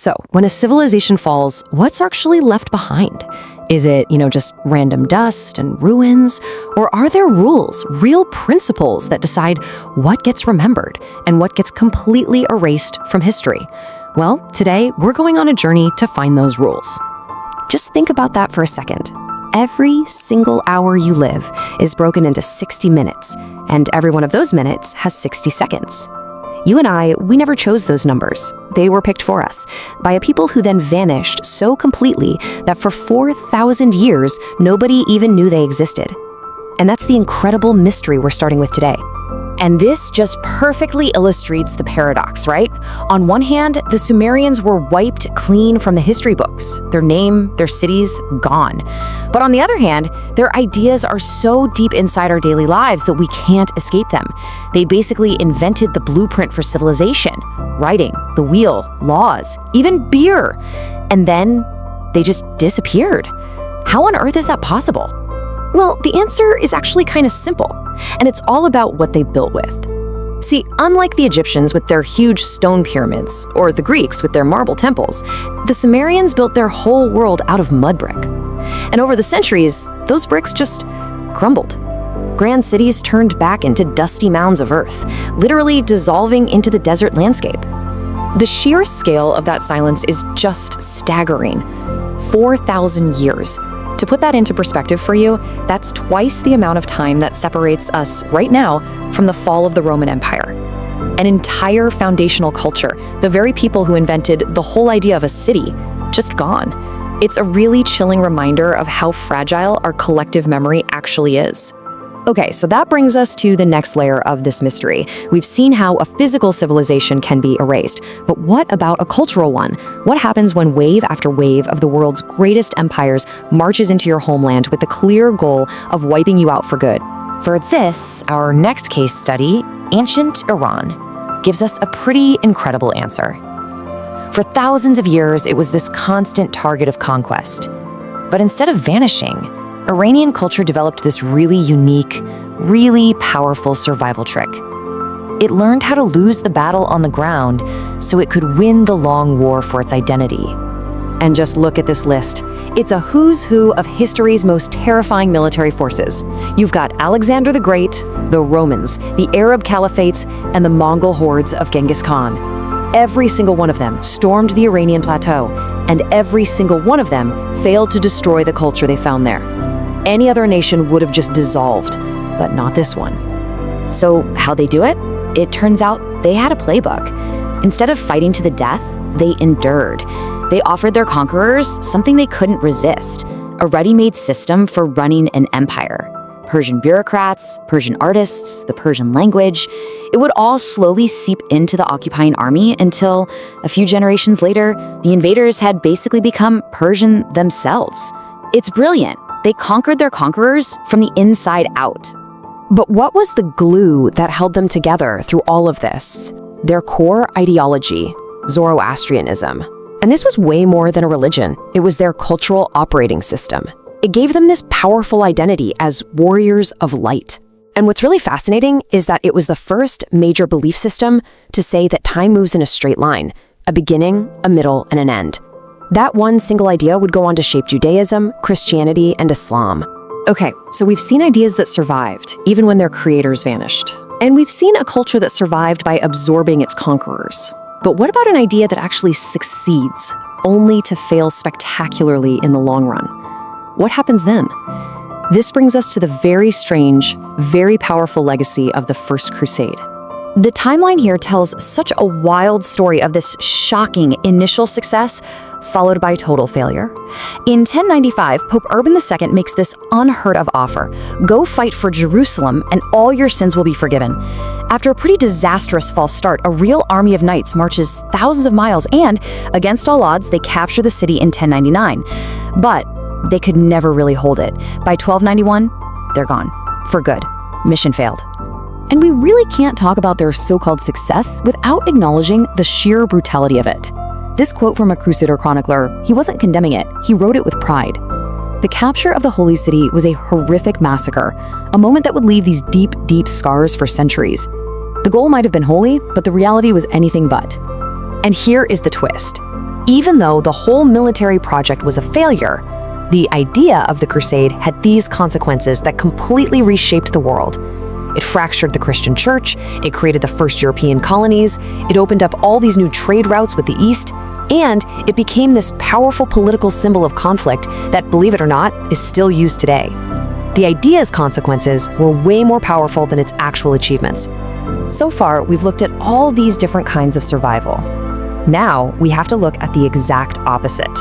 So, when a civilization falls, what's actually left behind? Is it, just random dust and ruins? Or are there rules, real principles that decide what gets remembered and what gets completely erased from history? Well, today we're going on a journey to find those rules. Just think about that for a second. Every single hour you live is broken into 60 minutes, and every one of those minutes has 60 seconds. You and I, we never chose those numbers. They were picked for us by a people who then vanished so completely that for 4,000 years, nobody even knew they existed. And that's the incredible mystery we're starting with today. And this just perfectly illustrates the paradox, right? On one hand, the Sumerians were wiped clean from the history books. Their name, their cities, gone. But on the other hand, their ideas are so deep inside our daily lives that we can't escape them. They basically invented the blueprint for civilization: writing, the wheel, laws, even beer. And then they just disappeared. How on earth is that possible? Well, the answer is actually kind of simple, and it's all about what they built with. See, unlike the Egyptians with their huge stone pyramids, or the Greeks with their marble temples, the Sumerians built their whole world out of mud brick. And over the centuries, those bricks just crumbled. Grand cities turned back into dusty mounds of earth, literally dissolving into the desert landscape. The sheer scale of that silence is just staggering. 4,000 years. To put that into perspective for you, that's twice the amount of time that separates us right now from the fall of the Roman Empire. An entire foundational culture, the very people who invented the whole idea of a city, just gone. It's a really chilling reminder of how fragile our collective memory actually is. Okay, so that brings us to the next layer of this mystery. We've seen how a physical civilization can be erased, but what about a cultural one? What happens when wave after wave of the world's greatest empires marches into your homeland with the clear goal of wiping you out for good? For this, our next case study, ancient Iran, gives us a pretty incredible answer. For thousands of years, it was this constant target of conquest. But instead of vanishing, Iranian culture developed this really unique, really powerful survival trick. It learned how to lose the battle on the ground so it could win the long war for its identity. And just look at this list. It's a who's who of history's most terrifying military forces. You've got Alexander the Great, the Romans, the Arab caliphates, and the Mongol hordes of Genghis Khan. Every single one of them stormed the Iranian plateau, and every single one of them failed to destroy the culture they found there. Any other nation would have just dissolved, but not this one. So how'd they do it? It turns out they had a playbook. Instead of fighting to the death, they endured. They offered their conquerors something they couldn't resist: a ready-made system for running an empire. Persian bureaucrats, Persian artists, the Persian language. It would all slowly seep into the occupying army until, a few generations later, the invaders had basically become Persian themselves. It's brilliant. They conquered their conquerors from the inside out. But what was the glue that held them together through all of this? Their core ideology, Zoroastrianism. And this was way more than a religion. It was their cultural operating system. It gave them this powerful identity as warriors of light. And what's really fascinating is that it was the first major belief system to say that time moves in a straight line, a beginning, a middle, and an end. That one single idea would go on to shape Judaism, Christianity, and Islam. Okay, so we've seen ideas that survived, even when their creators vanished. And we've seen a culture that survived by absorbing its conquerors. But what about an idea that actually succeeds, only to fail spectacularly in the long run? What happens then? This brings us to the very strange, very powerful legacy of the First Crusade. The timeline here tells such a wild story of this shocking initial success, followed by total failure. In 1095, Pope Urban II makes this unheard of offer: go fight for Jerusalem and all your sins will be forgiven. After a pretty disastrous false start, a real army of knights marches thousands of miles and, against all odds, they capture the city in 1099. But they could never really hold it. By 1291, they're gone. For good. Mission failed. And we really can't talk about their so-called success without acknowledging the sheer brutality of it. This quote from a Crusader chronicler, he wasn't condemning it, he wrote it with pride. The capture of the Holy City was a horrific massacre, a moment that would leave these deep, deep scars for centuries. The goal might have been holy, but the reality was anything but. And here is the twist. Even though the whole military project was a failure, the idea of the Crusade had these consequences that completely reshaped the world. It fractured the Christian church, it created the first European colonies, it opened up all these new trade routes with the East, and it became this powerful political symbol of conflict that, believe it or not, is still used today. The idea's consequences were way more powerful than its actual achievements. So far, we've looked at all these different kinds of survival. Now, we have to look at the exact opposite.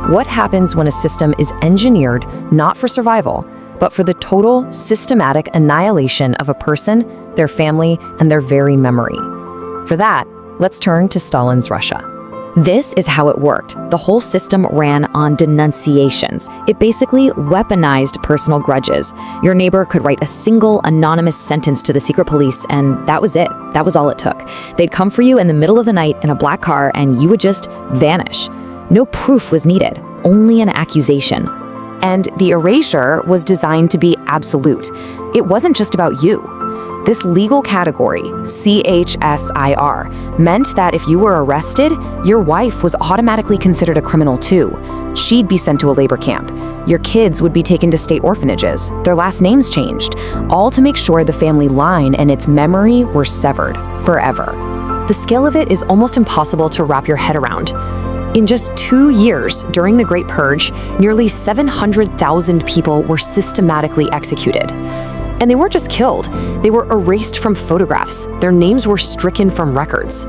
What happens when a system is engineered not for survival, but for the total systematic annihilation of a person, their family, and their very memory? For that, let's turn to Stalin's Russia. This is how it worked. The whole system ran on denunciations. It basically weaponized personal grudges. Your neighbor could write a single anonymous sentence to the secret police, and that was it. That was all it took. They'd come for you in the middle of the night in a black car, and you would just vanish. No proof was needed, only an accusation. And the erasure was designed to be absolute. It wasn't just about you. This legal category, CHSIR, meant that if you were arrested, your wife was automatically considered a criminal too. She'd be sent to a labor camp. Your kids would be taken to state orphanages. Their last names changed, all to make sure the family line and its memory were severed forever. The scale of it is almost impossible to wrap your head around. In just 2 years, during the Great Purge, nearly 700,000 people were systematically executed. And they weren't just killed, they were erased from photographs. Their names were stricken from records.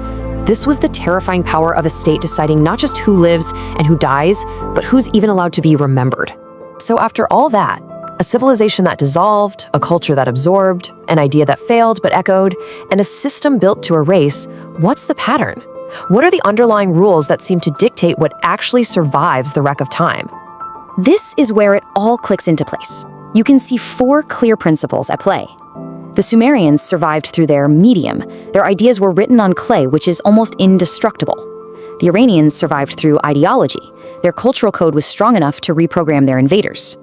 This was the terrifying power of a state deciding not just who lives and who dies, but who's even allowed to be remembered. So after all that, a civilization that dissolved, a culture that absorbed, an idea that failed but echoed, and a system built to erase, what's the pattern? What are the underlying rules that seem to dictate what actually survives the wreck of time? This is where it all clicks into place. You can see 4 clear principles at play. The Sumerians survived through their medium. Their ideas were written on clay, which is almost indestructible. The Iranians survived through ideology. Their cultural code was strong enough to reprogram their invaders.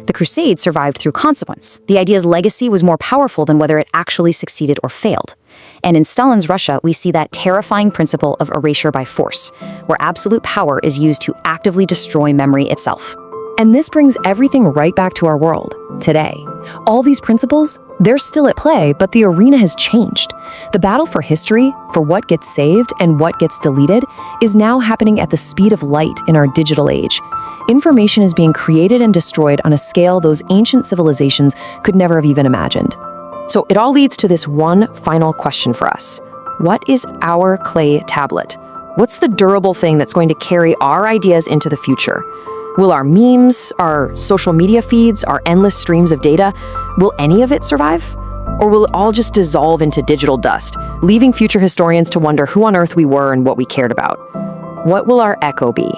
The Crusades survived through consequence. The idea's legacy was more powerful than whether it actually succeeded or failed. And in Stalin's Russia, we see that terrifying principle of erasure by force, where absolute power is used to actively destroy memory itself. And this brings everything right back to our world, today. All these principles, they're still at play, but the arena has changed. The battle for history, for what gets saved and what gets deleted, is now happening at the speed of light in our digital age. Information is being created and destroyed on a scale those ancient civilizations could never have even imagined. So it all leads to this one final question for us. What is our clay tablet? What's the durable thing that's going to carry our ideas into the future? Will our memes, our social media feeds, our endless streams of data, will any of it survive? Or will it all just dissolve into digital dust, leaving future historians to wonder who on earth we were and what we cared about? What will our echo be?